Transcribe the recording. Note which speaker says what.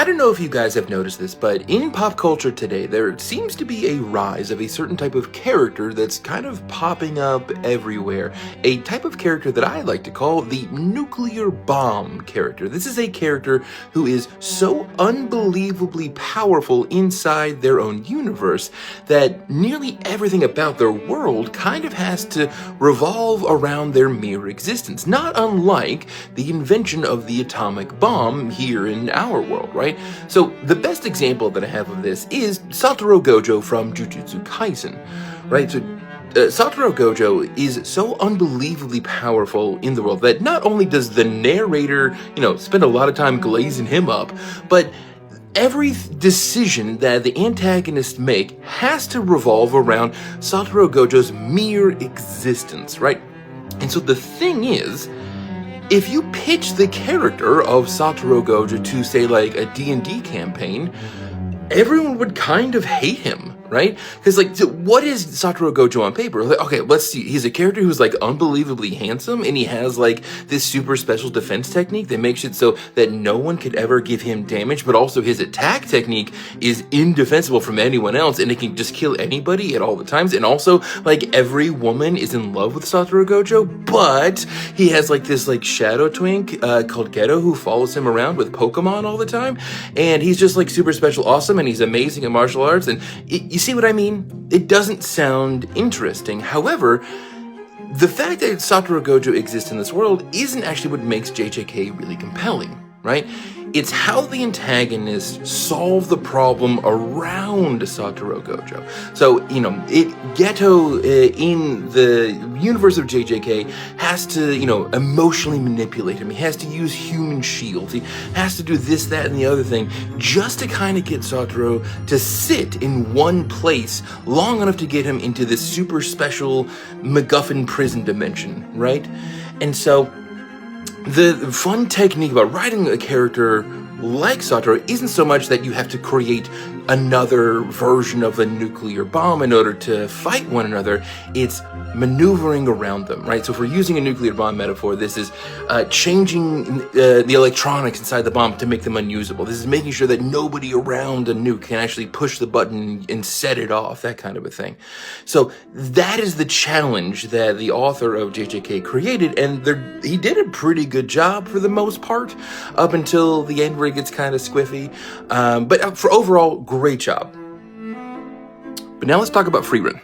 Speaker 1: I don't know if you guys have noticed this, but in pop culture today, there seems to be a rise of a certain type of character that's kind of popping up everywhere. A type of character that I like to call the nuclear bomb character. This is a character who is so unbelievably powerful inside their own universe that nearly everything about their world kind of has to revolve around their mere existence. Not unlike the invention of the atomic bomb here in our world, right? So the best example that I have of this is Satoru Gojo from Jujutsu Kaisen, right? So Satoru Gojo is so unbelievably powerful in the world that not only does the narrator, spend a lot of time glazing him up, but every decision that the antagonists make has to revolve around Satoru Gojo's mere existence, right? And so the thing is, if you pitch the character of Satoru Gojo to, say, like, a D&D campaign, everyone would kind of hate him, right? Because, so what is Satoru Gojo on paper? Okay, let's see. He's a character who's, unbelievably handsome, and he has, this super special defense technique that makes it so that no one could ever give him damage, but also his attack technique is indefensible from anyone else, and it can just kill anybody at all the times. And also, every woman is in love with Satoru Gojo, but he has, this, shadow twink called Geto who follows him around with Pokemon all the time, and he's just, super special awesome, and he's amazing at martial arts, and you see what I mean? It doesn't sound interesting. However, the fact that Satoru Gojo exists in this world isn't actually what makes JJK really compelling, right? It's how the antagonists solve the problem around Satoru Gojo. So, Geto in the universe of JJK has to, emotionally manipulate him. He has to use human shields. He has to do this, that, and the other thing just to kind of get Satoru to sit in one place long enough to get him into this super special MacGuffin prison dimension, right? And so the fun technique about writing a character like Satoru isn't so much that you have to create another version of a nuclear bomb in order to fight one another. It's maneuvering around them, right? So if we're using a nuclear bomb metaphor, this is changing the electronics inside the bomb to make them unusable. This is making sure that nobody around a nuke can actually push the button and set it off, that kind of a thing. So that is the challenge that the author of JJK created, and he did a pretty good job for the most part, up until the end where it gets kind of squiffy. But for overall, great job. But now let's talk about Free Run.